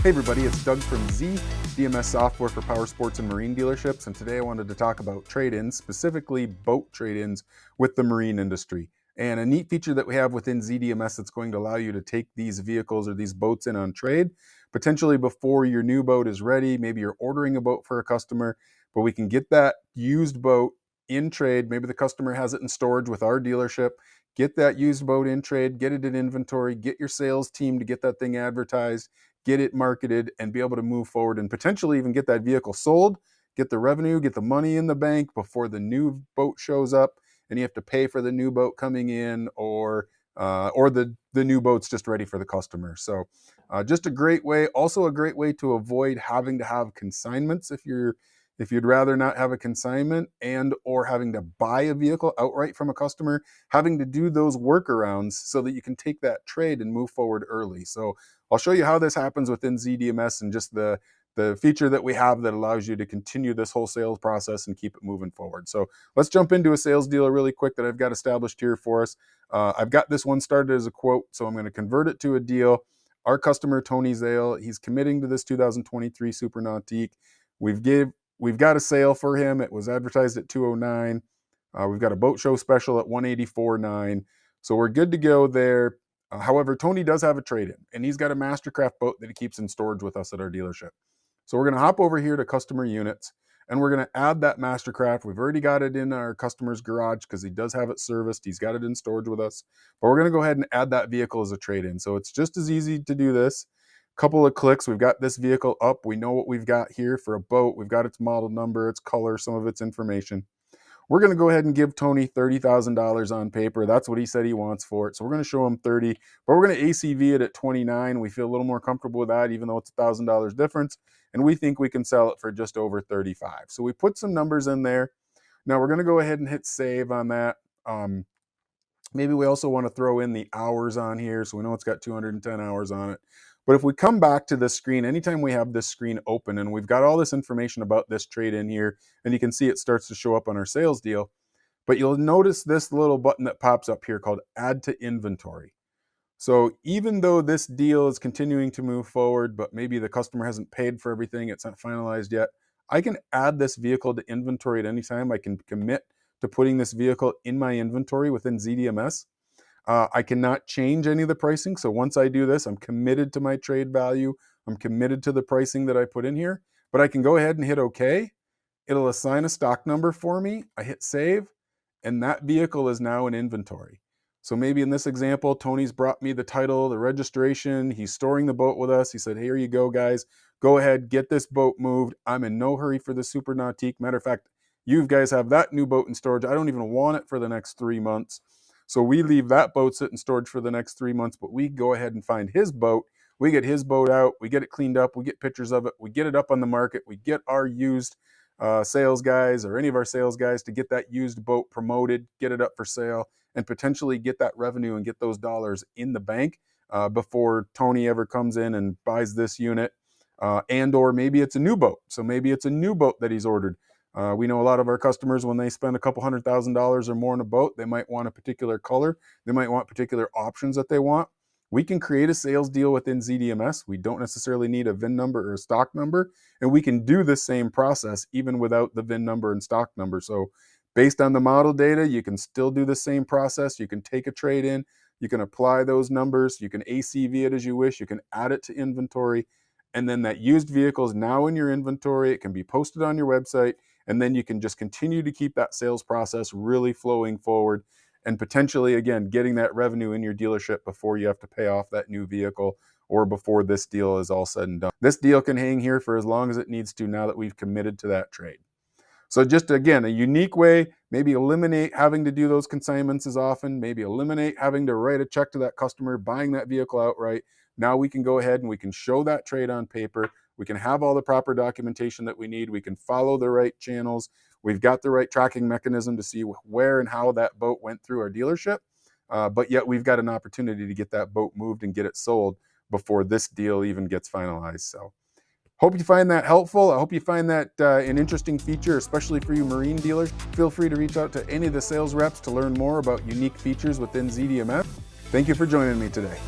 Hey everybody, it's Doug from ZiiDMS software for power sports and marine dealerships, and today I wanted to talk about trade-ins, specifically boat trade-ins with the marine industry. And a neat feature that we have within ZiiDMS that's going to allow you to take these vehicles or these boats in on trade, potentially before your new boat is ready. Maybe you're ordering a boat for a customer, but we can get that used boat in trade. Maybe the customer has it in storage with our dealership. Get that used boat in trade, get it in inventory, get your sales team to get that thing advertised, get it marketed, and be able to move forward and potentially even get that vehicle sold, get the revenue, get the money in the bank before the new boat shows up and you have to pay for the new boat coming in, or the new boat's just ready for the customer. So just a great way, also a great way to avoid having to have consignments if you'd rather not have a consignment, and or having to buy a vehicle outright from a customer, having to do those workarounds so that you can take that trade and move forward early. So I'll show you how this happens within ZiiDMS and just the feature that we have that allows you to continue this whole sales process and keep it moving forward. So let's jump into a sales deal really quick that I've got established here for us. I've got this one started as a quote, so I'm going to convert it to a deal. Our customer, Tony Zale, he's committing to this 2023 Super Nautique. We've got a sale for him. It was advertised at $209. We've got a boat show special at $184.9. So we're good to go there. However, Tony does have a trade-in, and he's got a Mastercraft boat that he keeps in storage with us at our dealership. So we're going to hop over here to customer units, and we're going to add that Mastercraft. We've already got it in our customer's garage because he does have it serviced. He's got it in storage with us. But we're going to go ahead and add that vehicle as a trade-in. So it's just as easy to do this. Couple of clicks, we've got this vehicle up. We know what we've got here for a boat. We've got its model number, its color, some of its information. We're going to go ahead and give Tony $30,000 on paper. That's what he said he wants for it. So we're going to show him 30, but we're going to ACV it at 29. We feel a little more comfortable with that, even though it's $1,000 difference. And we think we can sell it for just over 35. So we put some numbers in there. Now we're going to go ahead and hit save on that. Maybe we also want to throw in the hours on here, so we know it's got 210 hours on it. But if we come back to this screen, anytime we have this screen open and we've got all this information about this trade in here, and you can see it starts to show up on our sales deal, but you'll notice this little button that pops up here called Add to Inventory. So even though this deal is continuing to move forward, but maybe the customer hasn't paid for everything, it's not finalized yet, I can add this vehicle to inventory at any time. I can commit to putting this vehicle in my inventory within ZiiDMS. I cannot change any of the pricing. So once I do this, I'm committed to my trade value. I'm committed to the pricing that I put in here, but I can go ahead and hit OK. It'll assign a stock number for me. I hit save, and that vehicle is now in inventory. So maybe in this example, Tony's brought me the title, the registration. He's storing the boat with us. He said, here you go, guys. Go ahead, get this boat moved. I'm in no hurry for the Super Nautique. Matter of fact, you guys have that new boat in storage. I don't even want it for the next 3 months. So we leave that boat sit in storage for the next 3 months, but we go ahead and find his boat. We get his boat out. We get it cleaned up. We get pictures of it. We get it up on the market. We get our used sales guys or any of our sales guys to get that used boat promoted, get it up for sale, and potentially get that revenue and get those dollars in the bank before Tony ever comes in and buys this unit. And or maybe it's a new boat. So maybe it's a new boat that he's ordered. We know a lot of our customers, when they spend a couple $100,000 or more on a boat, they might want a particular color. They might want particular options that they want. We can create a sales deal within ZiiDMS. We don't necessarily need a VIN number or a stock number, and we can do the same process even without the VIN number and stock number. So based on the model data, you can still do the same process. You can take a trade in, you can apply those numbers, you can ACV it as you wish, you can add it to inventory, and then that used vehicle is now in your inventory. It can be posted on your website, and then you can just continue to keep that sales process really flowing forward and potentially, again, getting that revenue in your dealership before you have to pay off that new vehicle or before this deal is all said and done. This deal can hang here for as long as it needs to now that we've committed to that trade. So just, again, a unique way, maybe eliminate having to do those consignments as often, maybe eliminate having to write a check to that customer, buying that vehicle outright. Now we can go ahead and we can show that trade on paper. We can have all the proper documentation that we need. We can follow the right channels. We've got the right tracking mechanism to see where and how that boat went through our dealership. But yet we've got an opportunity to get that boat moved and get it sold before this deal even gets finalized. So hope you find that helpful. I hope you find that an interesting feature, especially for you marine dealers. Feel free to reach out to any of the sales reps to learn more about unique features within ZiiDMS. Thank you for joining me today.